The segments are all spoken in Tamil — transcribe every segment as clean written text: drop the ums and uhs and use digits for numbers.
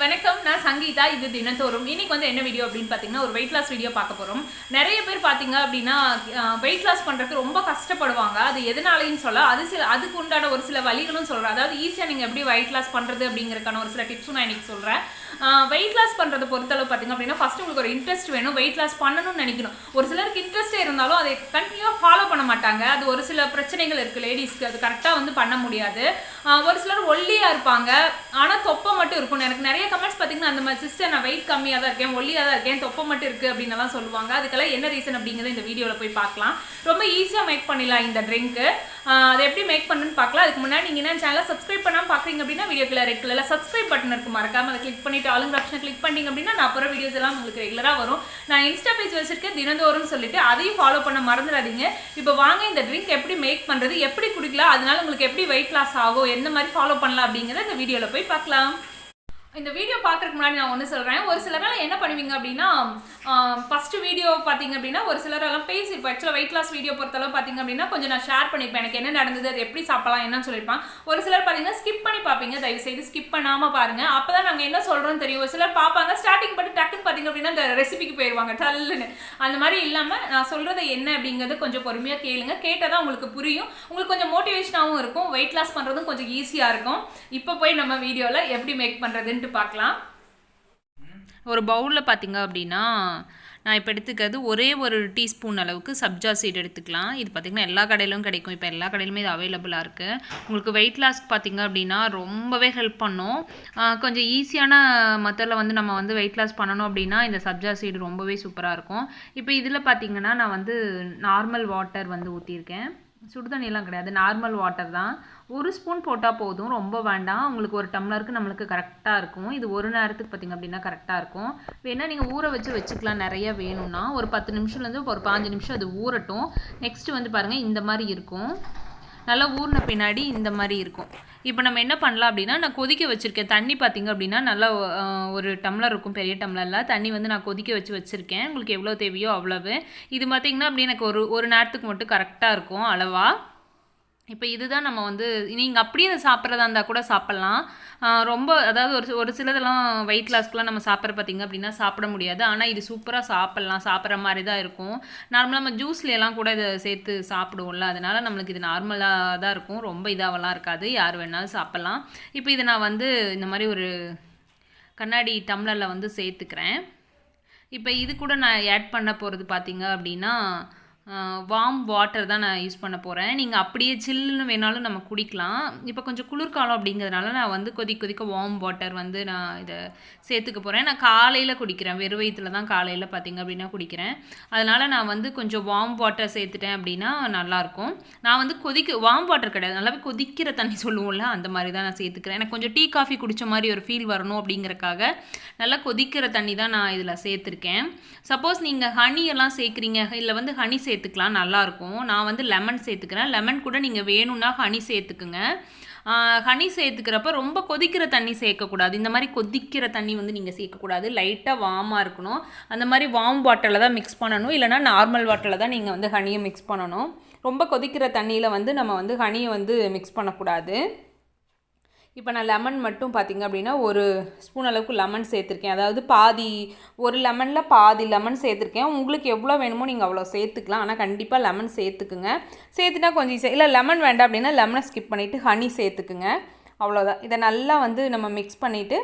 வணக்கம், நான் சங்கீதா. இது தினத்தோறும். இன்னைக்கு வந்து என்ன வீடியோ அப்படின்னு பார்த்தீங்கன்னா, ஒரு வெயிட் லாஸ் வீடியோ பார்க்க போகிறோம். நிறைய பேர் பார்த்தீங்க அப்படின்னா வெயிட் லாஸ் பண்ணுறதுக்கு ரொம்ப கஷ்டப்படுவாங்க. அது எதனாலையும் சொல்ல அதுக்கு உண்டான ஒரு சில வழிகளும் சொல்கிறேன். அதாவது ஈஸியாக நீங்கள் எப்படி வெயிட் லாஸ் பண்ணுறது அப்படிங்கிறதுக்கான ஒரு சில டிப்ஸும் நான் இன்னைக்கு சொல்கிறேன். வெயிட் லாஸ் பண்ணுறது பொறுத்தளவு பார்த்தீங்க அப்படின்னா ஃபஸ்ட்டு உங்களுக்கு ஒரு இன்ட்ரெஸ்ட் வேணும். வெயிட் லாஸ் பண்ணணும்னு நினைக்கணும். ஒரு சிலருக்கு இன்ட்ரெஸ்ட்டே இருந்தாலும் அதை கண்டினியூவாக ஃபாலோ பண்ண மாட்டாங்க. அது ஒரு சில பிரச்சனைகள் இருக்குது லேடிஸ்க்கு. அது கரெக்டாக வந்து பண்ண முடியாது. ஒரு சிலர் ஒல்லியாக இருப்பாங்க, ஆனால் தொப்பை மட்டும் இருக்கும். எனக்கு நிறைய கமெண்ட்ஸ் பார்த்தீங்கன்னா, அந்த மாதிரி சிஸ்டர் நான் வெயிட் கம்மியாக தான் இருக்கேன், ஒல்லியாக தான் இருக்கேன், தொப்பை மட்டும் இருக்குது அப்படின்னு சொல்லுவாங்க. அதுக்கெல்லாம் என்ன ரீசன் அப்படிங்கிறத இந்த வீடியோவில் போய் பார்க்கலாம். ரொம்ப ஈஸியாக மேக் பண்ணிடலாம் இந்த ட்ரிங்க்கு. அதை எப்படி மேக் பண்ணுன்னு பார்க்கலாம். அதுக்கு முன்னாடி நீங்கள் என்ன சேனலை சப்ஸ்கிரைப் பண்ணாமல் பார்க்குறீங்க அப்படின்னா வீடியோக்குள்ள ரெட் கலரில் சப்ஸ்கிரைப் பட்டன் இருக்குது, மறக்காமல் அதை கிளிக் பண்ணிட்டு ஆளுங்க ஆப்ஷனை கிளிக் பண்ணிங்க அப்படின்னா நான் போகிற வீடியோஸ் எல்லாம் உங்களுக்கு ரெகுலராக வரும். நான் இன்ஸ்டா பேஜ் வச்சிருக்கேன் தினந்தோறும் சொல்லிட்டு அதையும் ஃபாலோ பண்ண மறந்துடாதீங்க. இப்போ வாங்க இந்த ட்ரிங்க் எப்படி மேக் பண்ணுறது, எப்படி குடிக்கலாம், அதனால உங்களுக்கு எப்படி வெயிட் லாஸ் ஆகும், எந்த மாதிரி ஃபாலோ பண்ணலாம் அப்படிங்கிறத இந்த வீடியோவில் போய் பார்க்கலாம். இந்த வீடியோ பார்க்குறதுக்கு முன்னாடி நான் ஒன்று சொல்கிறேன். ஒரு சிலரெல்லாம் என்ன பண்ணுவீங்க அப்படின்னா, ஃபஸ்ட்டு வீடியோ பார்த்தீங்க அப்படின்னா ஒரு சிலரெல்லாம் பேசியிருப்பேன். ஆக்சுவலாக வெயிட் லாஸ் வீடியோ பொறுத்தளவு பார்த்தீங்க அப்படின்னா கொஞ்சம் நான் ஷேர் பண்ணியிருப்பேன், எனக்கு என்ன நடந்தது, அது எப்படி சாப்பிடலாம் என்னன்னு சொல்லியிருப்பேன். ஒரு சிலர் பார்த்தீங்கன்னா ஸ்கிப் பண்ணி பார்ப்பீங்க. தயவுசெய்து ஸ்கிப் பண்ணாமல் பாருங்கள், அப்போ தான் நாங்கள் என்ன சொல்கிறோன்னு தெரியும். ஒரு சிலர் பார்ப்பாங்க, ஸ்டார்டிங் பண்ணி டக்குன்னு பார்த்தீங்க அப்படின்னா அந்த ரெசிபிக்கு போயிடுவாங்க டல்லுன்னு. அந்த மாதிரி இல்லாமல் நான் சொல்கிறது என்ன அப்படிங்கிறது கொஞ்சம் பொறுமையாக கேளுங்க. கேட்டால் தான் உங்களுக்கு புரியும், உங்களுக்கு கொஞ்சம் மோட்டிவேஷனாகவும் இருக்கும், வெயிட் லாஸ் பண்ணுறதும் கொஞ்சம் ஈஸியாக இருக்கும். இப்போ போய் நம்ம வீடியோவில் எப்படி மேக் பண்ணுறதுன்ட்டு பார்க்கலாம். ஒரு பவுலில் பார்த்தீங்க அப்படின்னா நான் இப்போ எடுத்துக்கிறது ஒரே ஒரு டீஸ்பூன் அளவுக்கு சப்ஜா சீட் எடுத்துக்கலாம். இது பார்த்திங்கன்னா எல்லா கடையிலும் கிடைக்கும். இப்போ எல்லா கடையிலுமே இது அவைலபிளாக இருக்குது. உங்களுக்கு வெயிட் லாஸ்க்கு பார்த்திங்க அப்படின்னா ரொம்பவே ஹெல்ப் பண்ணும். கொஞ்சம் ஈஸியான மெத்தடில் வந்து நம்ம வந்து வெயிட் லாஸ் பண்ணணும் அப்படின்னா இந்த சப்ஜா சீடு ரொம்பவே சூப்பராக இருக்கும். இப்போ இதில் பார்த்திங்கன்னா நான் வந்து நார்மல் வாட்டர் வந்து ஊற்றிருக்கேன். சுடுதண்ணியெல்லாம் கிடையாது, நார்மல் வாட்டர் தான். ஒரு ஸ்பூன் போட்டால் போதும், ரொம்ப வேண்டாம். உங்களுக்கு ஒரு டம்ளருக்கு நம்மளுக்கு கரெக்டாக இருக்கும். இது ஒரு நேரத்துக்கு பார்த்திங்க அப்படின்னா கரெக்டாக இருக்கும். வேணால் நீங்கள் ஊற வச்சுக்கலாம். நிறைய வேணும்னா ஒரு 10 நிமிஷம்லேருந்து ஒரு 15 நிமிஷம் அது ஊறட்டும். நெக்ஸ்ட்டு வந்து பாருங்கள், இந்த மாதிரி இருக்கும். நல்லா ஊறின பின்னாடி இந்த மாதிரி இருக்கும். இப்போ நம்ம என்ன பண்ணலாம் அப்படின்னா, நான் கொதிக்க வச்சுருக்கேன் தண்ணி. பார்த்திங்க அப்படின்னா நல்லா ஒரு டம்ளர் இருக்கும், பெரிய டம்ளரில் தண்ணி வந்து நான் கொதிக்க வச்சுருக்கேன். உங்களுக்கு எவ்வளோ தேவையோ அவ்வளவு. இது பார்த்திங்கன்னா அப்படி எனக்கு ஒரு நேரத்துக்கு மட்டும் கரெக்டாக இருக்கும் அளவாக. இப்போ இதுதான் நம்ம வந்து நீங்கள் அப்படியே சாப்பிட்றதா இருந்தால் கூட சாப்பிட்லாம். ரொம்ப அதாவது ஒரு சிலதெல்லாம் வெயிட் லாஸ்க்குலாம் நம்ம சாப்பிட்ற பார்த்திங்க அப்படின்னா சாப்பிட முடியாது. ஆனால் இது சூப்பராக சாப்பிட்ற மாதிரி தான் இருக்கும். நார்மலாக நம்ம ஜூஸ்லாம் கூட இதை சேர்த்து சாப்பிடுவோம்ல, அதனால் நம்மளுக்கு இது நார்மலாக தான் இருக்கும், ரொம்ப இதாகலாம் இருக்காது, யார் வேணாலும் சாப்பிட்லாம். இப்போ இதை நான் வந்து இந்த மாதிரி ஒரு கண்ணாடி டம்ளரில் வந்து சேர்த்துக்கிறேன். இப்போ இது கூட நான் ஆட் பண்ண போகிறது பார்த்திங்க அப்படின்னா வார்ம் வாட்டர் தான் நான் யூஸ் பண்ண போகிறேன். நீங்கள் அப்படியே சில்லுன்னு வேணாலும் நம்ம குடிக்கலாம். இப்போ கொஞ்சம் குளிர்காலம் அப்படிங்கிறதுனால நான் வந்து கொதிக்க வார்ம் வாட்டர் வந்து நான் இதை சேர்த்துக்க போகிறேன். நான் காலையில் குடிக்கிறேன், வெறும் வயிற்றில் தான் காலையில் பார்த்திங்க அப்படின்னா குடிக்கிறேன். அதனால் நான் வந்து கொஞ்சம் வார்ம் வாட்டர் சேர்த்துட்டேன் அப்படின்னா நல்லாயிருக்கும். நான் வந்து வார்ம் வாட்டர் கிடையாது, நல்லாவே கொதிக்கிற தண்ணி சொல்லுவோம்ல, அந்த மாதிரி தான் நான் சேர்த்துக்கிறேன். எனக்கு கொஞ்சம் டீ காஃபி குடித்த மாதிரி ஒரு ஃபீல் வரணும் அப்படிங்கிறக்காக நல்லா கொதிக்கிற தண்ணி தான் நான் இதில் சேர்த்துருக்கேன். சப்போஸ் நீங்கள் ஹனியெல்லாம் சேர்க்குறீங்க, இல்லை வந்து ஹனி சேர்த்துக்கலாம், நல்லாயிருக்கும். நான் வந்து லெமன் சேர்த்துக்கிறேன். லெமன் கூட நீங்கள் வேணும்னா ஹனி சேர்த்துக்குங்க. ஹனி சேர்த்துக்கிறப்ப ரொம்ப கொதிக்கிற தண்ணி சேர்க்கக்கூடாது. இந்த மாதிரி கொதிக்கிற தண்ணி வந்து நீங்கள் சேர்க்கக்கூடாது, லைட்டாக வார்மாக இருக்கணும். அந்த மாதிரி வார்ம் வாட்டரில் தான் மிக்ஸ் பண்ணணும், இல்லைனா நார்மல் வாட்டரில் தான் நீங்கள் வந்து ஹனியை மிக்ஸ் பண்ணணும். ரொம்ப கொதிக்கிற தண்ணியில் வந்து நம்ம வந்து ஹனியை வந்து மிக்ஸ் பண்ணக்கூடாது. இப்போ நான் லெமன் மட்டும் பார்த்திங்க அப்படின்னா ஒரு ஸ்பூன் அளவுக்கு லெமன் சேர்த்துருக்கேன். அதாவது ஒரு லெமனில் பாதி லெமன் சேர்த்துருக்கேன். உங்களுக்கு எவ்வளோ வேணுமோ நீங்கள் அவ்வளோ சேர்த்துக்கலாம். ஆனால் கண்டிப்பாக லெமன் சேர்த்துக்குங்க. சேர்த்துட்டா கொஞ்சம் ஈஸியாக, இல்லை லெமன் வேண்டாம் அப்படின்னா லெமனை ஸ்கிப் பண்ணிவிட்டு ஹனி சேர்த்துக்குங்க. அவ்வளோதான். இதை நல்லா வந்து நம்ம மிக்ஸ் பண்ணிவிட்டு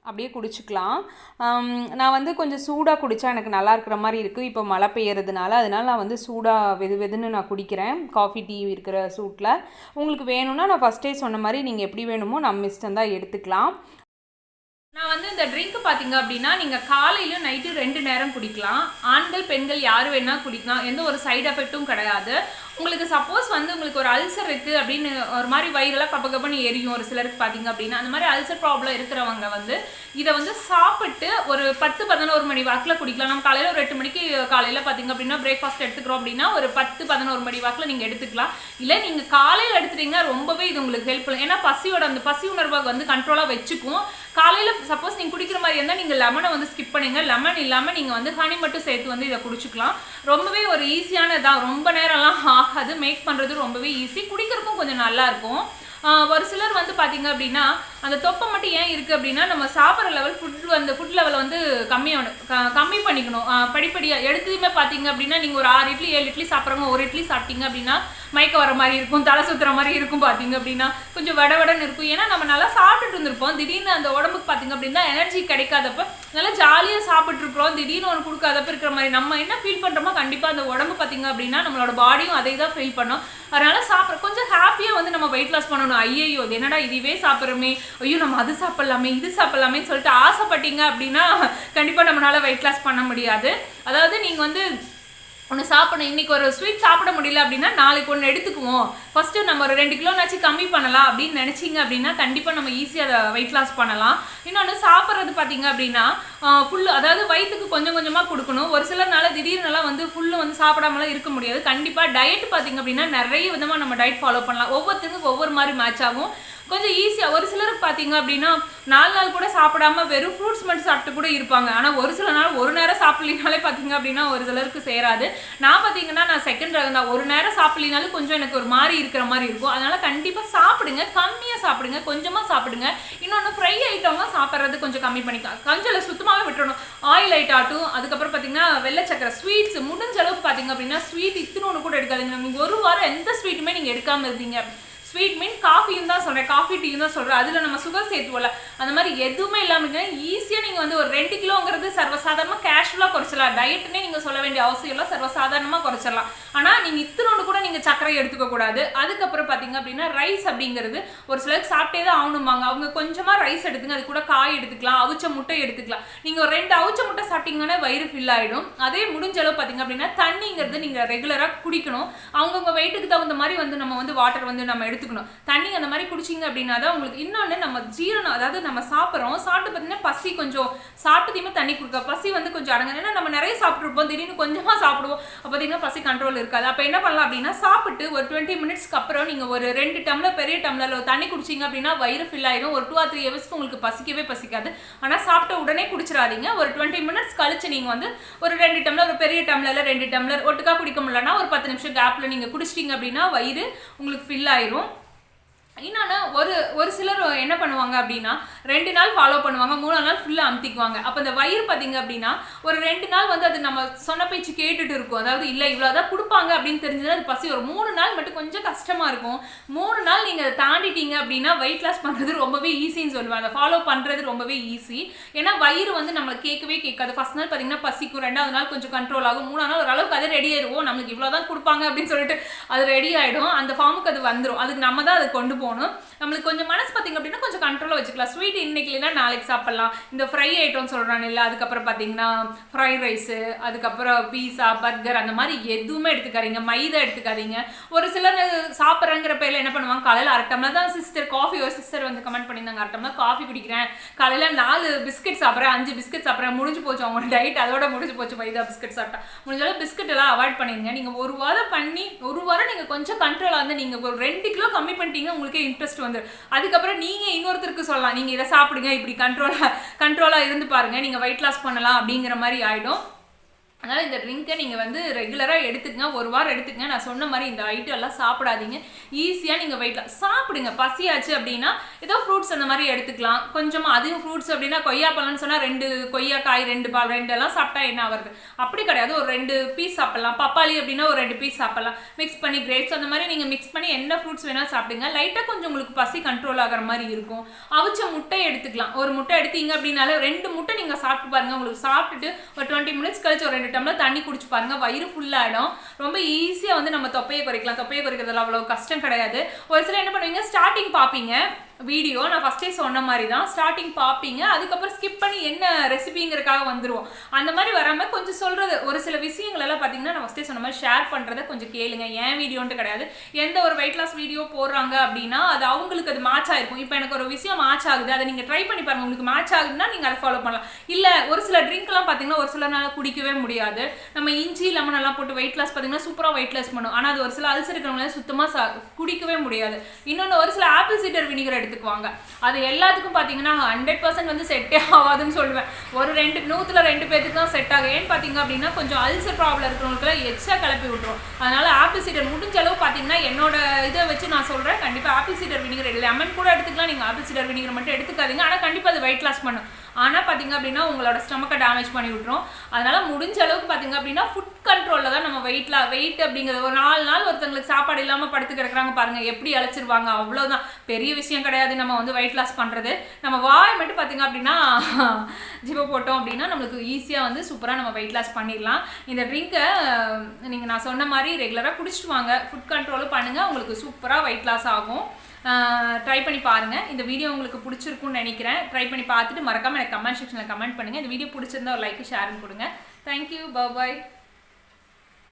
அப்படியே குடிச்சிக்கலாம். நான் வந்து கொஞ்சம் சூடாக குடித்தா எனக்கு நல்லா இருக்கிற மாதிரி இருக்குது. இப்போ மழை பெய்யறதுனால அதனால் நான் வந்து சூடாக வெதுன்னு நான் குடிக்கிறேன், காஃபி டீ இருக்கிற சூட்டில். உங்களுக்கு வேணும்னா நான் ஃபஸ்ட்டே சொன்ன மாதிரி நீங்கள் எப்படி வேணுமோ நம்ம இஷ்டம் தான் எடுத்துக்கலாம். நான் வந்து இந்த ட்ரிங்க் பார்த்தீங்க அப்படின்னா நீங்கள் காலையிலும் நைட்டு 2 நேரம் குடிக்கலாம். ஆண்கள் பெண்கள் யார் வேணால் குடிக்கலாம், எந்த ஒரு சைடு எஃபெக்ட்டும் கிடையாது. உங்களுக்கு சப்போஸ் வந்து உங்களுக்கு ஒரு அல்சர் இருக்குது அப்படின்னு ஒரு மாதிரி வயிறெல்லாம் கப்பன்னு எரியும் ஒரு சிலருக்கு பார்த்தீங்க அப்படின்னா, அந்த மாதிரி அல்சர் ப்ராப்ளம் இருக்கிறவங்க வந்து இதை வந்து சாப்பிட்டு ஒரு 10-11 மணி வாக்கில் குடிக்கலாம். நம்ம காலையில் ஒரு 8 மணிக்கு காலையில் பார்த்தீங்க அப்படின்னா பிரேக்ஃபாஸ்ட் எடுத்துக்கிறோம் அப்படின்னா ஒரு 10-11 மணி வாக்கில் நீங்கள் எடுத்துக்கலாம். இல்லை நீங்கள் காலையில் எடுத்துட்டீங்கன்னா ரொம்பவே இது உங்களுக்கு ஹெல்ப் பண்ணும். ஏன்னா அந்த பசி உணர்வை வந்து கண்ட்ரோலாக வச்சுக்கும். காலையில் சப்போஸ் நீங்கள் குடிக்கிற மாதிரி இருந்தால் நீங்கள் லெமனை வந்து ஸ்கிப் பண்ணுங்கள். லெமன் இல்லாமல் நீங்கள் வந்து ஹனி மட்டும் சேர்த்து வந்து இதை குடிச்சிக்கலாம். ரொம்பவே ஒரு ஈஸியானதான், ரொம்ப நேரம்லாம் ஆகாது, மேக் பண்ணுறது ரொம்பவே ஈஸி, குடிக்கிறதுக்கும் கொஞ்சம் நல்லாயிருக்கும். ஒரு சிலர் வந்து பார்த்தீங்க அப்படின்னா அந்த தொப்பை மட்டும் ஏன் இருக்குது அப்படின்னா நம்ம சாப்பிட்ற லெவல் ஃபுட் லெவலை வந்து கம்மி பண்ணிக்கணும். படிப்படியாக எடுத்ததுமே பார்த்தீங்க அப்படின்னா நீங்கள் ஒரு 6 இட்லி 7 இட்லி சாப்பிட்றவங்க ஒரு இட்லி சாப்பிட்டீங்க அப்படின்னா மயக்க வர மாதிரி இருக்கும், தலை சுற்றுற மாதிரி இருக்கும். பார்த்தீங்க அப்படின்னா கொஞ்சம் வடவடன்னு இருக்கும். ஏன்னா நம்ம நல்லா சாப்பிட்டுட்டு இருந்திருப்போம். திடீர்னு அந்த உடம்புக்கு பார்த்தீங்க அப்படின்னா எனர்ஜி கிடைக்காதப்ப நல்லா ஜாலியாக சாப்பிட்ருக்குறோம், திடீர்னு ஒன்று கொடுக்காதப்ப இருக்கிற மாதிரி நம்ம என்ன ஃபீல் பண்ணுறோமோ கண்டிப்பாக அந்த உடம்பு பார்த்தீங்க அப்படின்னா நம்மளோட பாடியும் அதை தான் ஃபீல் பண்ணோம். அதனால கொஞ்சம் ஹாப்பியாக வந்து நம்ம வெயிட் லாஸ் பண்ணணும். ஐயோ இது என்னடா இதுவே சாப்பிட்றோமே, ஐயோ நம்ம அது சாப்பிட்லாமே இது சாப்பிட்லாமே சொல்லிட்டு ஆசைப்பட்டீங்க அப்படின்னா கண்டிப்பாக நம்மளால வெயிட் லாஸ் பண்ண முடியாது. அதாவது நீங்கள் வந்து ஒன்று சாப்பிடணும். இன்றைக்கி ஒரு ஸ்வீட் சாப்பிட முடியல அப்படின்னா நாளைக்கு ஒன்று எடுத்துக்குவோம், ஃபஸ்ட்டு நம்ம ஒரு 2 கிலோனாச்சும் கம்மி பண்ணலாம் அப்படின்னு நினச்சிங்க அப்படின்னா கண்டிப்பாக நம்ம ஈஸியாக அதை வெயிட் லாஸ் பண்ணலாம். இன்னொன்று சாப்பிட்றது பார்த்தீங்க அப்படின்னா அதாவது வயிற்றுக்கு கொஞ்சம் கொஞ்சமாக கொடுக்கணும். ஒரு சிலர்னால திடீர்னுலாம் வந்து ஃபுல்லு வந்து சாப்பிடாமலாம் இருக்க முடியாது. கண்டிப்பாக டயட் பார்த்தீங்க அப்படின்னா நிறைய விதமாக நம்ம டயட் ஃபாலோ பண்ணலாம். ஒவ்வொருத்தருக்கும் ஒவ்வொரு மாதிரி மேட்ச் ஆகும். கொஞ்சம் ஈஸியாக ஒரு சிலருக்கு பார்த்தீங்க அப்படின்னா 4 நாள் கூட சாப்பிடாம வெறும் ஃப்ரூட்ஸ் மட்டும் சாப்பிட்டு கூட இருப்பாங்க. ஆனால் ஒரு சில நாள் ஒரு நேரம் சாப்பிட்லினாலே பார்த்தீங்க அப்படின்னா ஒரு சிலருக்கு சேராது. நான் பார்த்தீங்கன்னா நான் செகண்ட் ரகம் தான். ஒரு நேரம் சாப்பிட்லினாலும் கொஞ்சம் எனக்கு ஒரு மாதிரி இருக்கிற மாதிரி இருக்கும். அதனால் கண்டிப்பாக சாப்பிடுங்க, கம்மியாக சாப்பிடுங்க, கொஞ்சமாக சாப்பிடுங்க. இன்னொன்று ஃப்ரை ஐட்டம்லாம் சாப்பிட்றது கொஞ்சம் கம்மி பண்ணிக்கலாம். கொஞ்சம் சுத்தமாகவே விட்டுறணும். ஆயில் ஐட்டாட்டும் அதுக்கப்புறம் பார்த்தீங்கன்னா வெள்ளை சக்கரை ஸ்வீட்ஸ் முடிஞ்ச அளவுக்கு பார்த்தீங்க அப்படின்னா ஸ்வீட் இத்தினு கூட எடுக்காதுங்க. நீங்கள் ஒரு வாரம் எந்த ஸ்வீட்டுமே நீங்கள் எடுக்காமல் இருந்தீங்க. ஸ்வீட் மீன் காஃபியும் தான் சொல்கிறேன், காஃபி டீயும் தான் சொல்கிறேன். அதில் நம்ம சுகர் சேர்த்துவோம்ல, அந்த மாதிரி எதுவுமே இல்லாமல் ஈஸியாக நீங்கள் வந்து ஒரு 2 கிலோங்கிறது சர்வசாதாரணமாக கேஷுவலாக குறைச்சிடலாம். டயட்னே நீங்கள் சொல்ல வேண்டிய அவசியம் இல்லை, சர்வசாதாரணமாக குறைச்சிடலாம். ஆனால் நீங்கள் இத்தினோடு கூட நீங்கள் சர்க்கரை எடுத்துக்கக்கூடாது. அதுக்கப்புறம் பார்த்தீங்க அப்படின்னா ரைஸ் அப்படிங்கிறது ஒரு சிலருக்கு சாப்பிட்டே தான் ஆகணுமாங்க. அவங்க கொஞ்சமாக ரைஸ் எடுத்துங்க, அது கூட காய் எடுத்துக்கலாம், அவிச்ச முட்டை எடுத்துக்கலாம். நீங்கள் ஒரு 2 அவிச்ச முட்டை சாப்பிட்டீங்கன்னா வயிறு ஃபில் ஆகிடும். அதே முடிஞ்ச அளவு பார்த்தீங்க அப்படின்னா தண்ணிங்கிறது நீங்கள் ரெகுலராக குடிக்கணும். அவங்கவுங்க வெயிட்டுக்கு தகுந்த மாதிரி வந்து நம்ம வந்து வாட்டர் வந்து நம்ம எடுத்துக்கணும். தண்ணி அந்த மாதிரி குடிச்சிங்க அப்படின்னா தான் உங்களுக்கு இன்னொன்று நம்ம ஜீரணம், அதாவது நம்ம சாப்பிட்றோம், சாப்பிட்டு பார்த்தீங்கன்னா பசி கொஞ்சம் சாப்பிட்டதையுமே தண்ணி கொடுக்க பசி வந்து கொஞ்சம் அடங்க. ஏன்னா நம்ம நிறைய சாப்பிட்ருப்போம், திடீர்னு கொஞ்சமாக சாப்பிடுவோம், அப்போ பார்த்தீங்கன்னா பசி கண்ட்ரோல் இருக்காது. அப்போ என்ன பண்ணலாம் அப்படின்னா சாப்பிட்டு ஒரு 20 மினிட்ஸ்க்கு அப்புறம் நீங்கள் ஒரு 2 டம்ளர் பெரிய டம்ளரில் தண்ணி குடிச்சிங்க அப்படின்னா வயிறு ஃபில் ஆயிடும். ஒரு 2 or 3 ஹவர்ஸ்க்கு உங்களுக்கு பசிக்கவே பசிக்காது. ஆனால் சாப்பிட்ட உடனே குடிச்சிடாதீங்க. ஒரு 20 மினிட்ஸ் கழிச்சு நீங்கள் வந்து ஒரு 2 டம்ளர், ஒரு பெரிய டம்ளரில் 2 டம்ளர் ஒட்டுக்கா குடிக்க முடியலன்னா ஒரு 10 நிமிஷம் கேப்பில் நீங்கள் குடிச்சிட்டிங்க அப்படின்னா வயிறு உங்களுக்கு ஃபில் ஆயிரும். இன்னொன்று ஒரு சிலர் என்ன பண்ணுவாங்க அப்படின்னா 2 நாள் ஃபாலோ பண்ணுவாங்க, 3ஆம் நாள் ஃபுல்லாக அமுத்திக்குவாங்க. அப்போ இந்த வயிறு பார்த்தீங்க அப்படின்னா ஒரு 2 நாள் வந்து அது நம்ம சொன்ன பேச்சு கேட்டுட்டு இருக்கும். அதாவது இல்லை இவ்வளோதான் கொடுப்பாங்க அப்படின்னு தெரிஞ்சது அது பசி வரும். 3 நாள் மட்டும் கொஞ்சம் கஷ்டமாக இருக்கும். 3 நாள் நீங்கள் அதை தாண்டிட்டீங்க அப்படின்னா வெயிட் லாஸ் பண்ணுறது ரொம்பவே ஈஸின்னு சொல்லுவாங்க. அதை ஃபாலோ பண்ணுறது ரொம்பவே ஈஸி. ஏன்னா வயிறு வந்து நம்மளை கேட்கவே கேட்காது. ஃபர்ஸ்ட் நாள் பார்த்தீங்கன்னா பசிக்கும், 2ஆவது நாள் கொஞ்சம் கண்ட்ரோல் ஆகும், 3ஆம் நாள் ஓரளவுக்கு அது ரெடி ஆயிடுவோம். நம்மளுக்கு இவ்வளோதான் கொடுப்பாங்க அப்படின்னு சொல்லிட்டு அது ரெடி ஆகிடும். அந்த ஃபார்முக்கு அது வந்துடும். அதுக்கு நம்ம தான் அதை கொண்டு போகணும். நம்மளுக்கு கொஞ்சம் மனசு பார்த்தீங்க அப்படின்னா கொஞ்சம் கண்ட்ரோலாக வச்சுக்கலாம். ஸ்வீட் இன்னைக்கு இல்லைன்னா நாளைக்கு சாப்பிடலாம். இந்த ஃப்ரை ஐட்டம் சொல்கிறான் இல்லை, அதுக்கப்புறம் பார்த்தீங்கன்னா ஃப்ரைட் ரைஸு, அதுக்கப்புறம் பீஸா, பர்கர் அந்த மாதிரி எதுவுமே எடுத்துக்காதீங்க. மைதா எடுத்துக்காதீங்க. ஒரு சிலர் சாப்பிட்றங்கிற பேரில் என்ன பண்ணுவாங்க, காலையில் 1/2 டம்ளர் தான் சிஸ்டர் காஃபி, ஒரு சிஸ்டர் வந்து கமெண்ட் பண்ணியிருந்தாங்க 1/2 டம்ளர் காஃபி குடிக்கிறேன், காலையில் 4 பிஸ்கெட் சாப்பிட்றேன், 5 பிஸ்கெட் சாப்பிட்றேன், முடிஞ்சு போச்சு அவங்க டயட், அதோட முடிஞ்சு போச்சு. மைதா பிஸ்கெட் சாப்பிட்டா முடிஞ்சாலும் பிஸ்கெட் எல்லாம் அவாய்ட் பண்ணிடுங்க. நீங்கள் ஒரு வாரம் நீங்கள் கொஞ்சம் கண்ட்ரோலாக வந்து நீங்கள் ஒரு 2 கிலோ கம்மி பண்ணிட்டீங்க, உங்களுக்கே இன்ட்ரெஸ்ட் வந்து. அதுக்கப்புறம் நீங்க இன்னொருத்தருக்கு சொல்லலாம், நீங்க இதை சாப்பிடுங்க, இப்படி கண்ட்ரோலா இருந்து பாருங்க, நீங்க வெயிட் லாஸ் பண்ணலாம் அப்படிங்கிற மாதிரி ஆயிடும். அதனால் இந்த ட்ரிங்கை நீங்கள் வந்து ரெகுலராக எடுத்துக்கங்க, ஒரு வாரம் எடுத்துக்கங்க. நான் சொன்ன மாதிரி இந்த ஐட்டம் எல்லாம் சாப்பிடாதீங்க. ஈஸியாக நீங்கள் வெயிட்லாம் சாப்பிடுங்க. பசியாச்சு அப்படின்னா ஏதோ ஃப்ரூட்ஸ் அந்த மாதிரி எடுத்துக்கலாம். கொஞ்சமாக அதிகம் ஃப்ரூட்ஸ் அப்படின்னா கொய்யாப்பழம்னு சொன்னால் 2 கொய்யாக்காய், 2 பால், 2 எல்லாம் சாப்பிட்டா என்ன ஆகுது, அப்படி கிடையாது. ஒரு 2 பீஸ் சாப்பிட்லாம். பப்பாளி அப்படின்னா ஒரு 2 பீஸ் சாப்பிட்லாம். மிக்ஸ் பண்ணி கிரேப்ஸ் அந்த மாதிரி நீங்கள் மிக்ஸ் பண்ணி என்ன ஃப்ரூட்ஸ் வேணால் சாப்பிடுங்க. லைட்டாக கொஞ்சம் உங்களுக்கு பசி கண்ட்ரோல் ஆகிற மாதிரி இருக்கும். அவிச்ச முட்டை எடுத்துக்கலாம். ஒரு முட்டை எடுத்தீங்க அப்படின்னால 2 முட்டை நீங்கள் சாப்பிட்டு பாருங்கள். உங்களுக்கு சாப்பிட்டுட்டு ஒரு 20 மினிட்ஸ் கழிச்சு ஒரு 2 டம்ளர் தண்ணி குடிச்சு பாருங்க, வயிறு ஃபுல்லாயிடும். ரொம்ப ஈஸியாக வந்து நம்ம தொப்பையை குறைக்கலாம். தொப்பையை குறைக்கிறதுல அவ்வளோ கஷ்டம் கிடையாது. ஒரு சில என்ன பண்ணுவீங்க, ஸ்டார்டிங் பார்ப்பீங்க வீடியோ, நான் ஃபஸ்ட்டே சொன்ன மாதிரி தான் ஸ்டார்டிங் பார்ப்பீங்க, அதுக்கப்புறம் ஸ்கிப் பண்ணி என்ன ரெசிபிங்கிறதுக்காக வந்துருவோம். அந்த மாதிரி வராமல் கொஞ்சம் சொல்கிறது ஒரு சில விஷயங்கள் எல்லாம் பார்த்தீங்கன்னா நான் ஃபஸ்ட்டே சொன்ன மாதிரி ஷேர் பண்ணுறதை கொஞ்சம் கேளுங்க. ஏன் வீடியோன்ட்டு கிடையாது, எந்த ஒரு வெயிட் லாஸ் வீடியோ போடுறாங்க அப்படின்னா அது அவங்களுக்கு அது மேட்ச் ஆகிருக்கும். இப்போ எனக்கு ஒரு விஷயம் மேட்ச் ஆகுது, அதை நீங்கள் ட்ரை பண்ணி பாருங்கள். உங்களுக்கு மேட்ச் ஆகுதுன்னா நீங்கள் அதை ஃபாலோ பண்ணலாம். இல்லை ஒரு சில ட்ரிங்க்லாம் பார்த்தீங்கன்னா ஒரு சில நாள் குடிக்கவே முடியாது. நம்ம இஞ்சி லெமன் எல்லாம் போட்டு வெயிட் லாஸ் பார்த்தீங்கன்னா சூப்பராக வெயிட் லாஸ் பண்ணும். ஆனால் அது ஒரு சில அல்சர் இருக்கிறவங்களால சுத்தமாக குடிக்கவே முடியாது. இன்னொன்று ஒரு சில ஆப்பிள் சீடர் வினிகர் எடுத்துக்குவாங்க. அது எல்லாத்துக்கும் பார்த்தீங்கன்னா 100% வந்து செட்டே ஆகாதுன்னு சொல்லுவேன். ஒரு 100ல் 2 பேருக்கு தான் செட் ஆகும். ஏன்னு பார்த்தீங்க அப்படின்னா கொஞ்சம் அல்சர் ப்ராப்ளம் இருக்கிறவங்களுக்குலாம் எச்சா கிளப்பி விட்டுரும். அதனால ஆப்பிள் சீடர் முடிஞ்ச அளவு பார்த்தீங்கன்னா என்னோட இதை வச்சு நான் சொல்கிறேன், கண்டிப்பாக ஆப்பிள் சீடர் வினிகர் லெமன் கூட எடுத்துக்கலாம். நீங்கள் ஆப்பிள் சீடர் வினிகர் மட்டும் எடுத்துக்காதீங்க. ஆனால் கண்டிப்பாக அது வெயிட் லாஸ் பண்ணும். ஆனால் பார்த்தீங்க அப்படின்னா உங்களோட ஸ்டமக்கை டேமேஜ் பண்ணி விட்டுரும். அதனால முடிஞ்ச அளவுக்கு பார்த்தீங்க அப்படின்னா ஃபுட் கண்ட்ரோலில் தான் நம்ம வெயிட் அப்படிங்கிறது. ஒரு 4 நாள் ஒருத்தங்களுக்கு சாப்பாடு இல்லாமல் படுத்து கிடக்குறாங்க பாருங்கள், எப்படி அழைச்சிருவாங்க. அவ்வளோதான், பெரிய விஷயம் கிடையாது நம்ம வந்து வெயிட் லாஸ் பண்ணுறது. நம்ம வாய் மட்டும் பார்த்தீங்க அப்படின்னா ஜிப்பை போட்டோம் அப்படின்னா நம்மளுக்கு ஈஸியாக வந்து சூப்பராக நம்ம வெயிட் லாஸ் பண்ணிடலாம். இந்த ட்ரிங்கை நீங்கள் நான் சொன்ன மாதிரி ரெகுலராக குடிச்சிட்டு வாங்க, ஃபுட் கண்ட்ரோலும் பண்ணுங்கள், உங்களுக்கு சூப்பராக வெயிட் லாஸ் ஆகும். ட்ரை பண்ணி பாருங்கள். இந்த வீடியோ உங்களுக்கு பிடிச்சிருக்குன்னு நினைக்கிறேன். ட்ரை பண்ணி பார்த்துட்டு மறக்காமல் எனக்கு கமெண்ட் செக்ஷனில் கமெண்ட் பண்ணுங்கள். இந்த வீடியோ பிடிச்சிருந்தா ஒரு லைக் ஷேர் கொடுங்க. தேங்க்யூ, பாய்.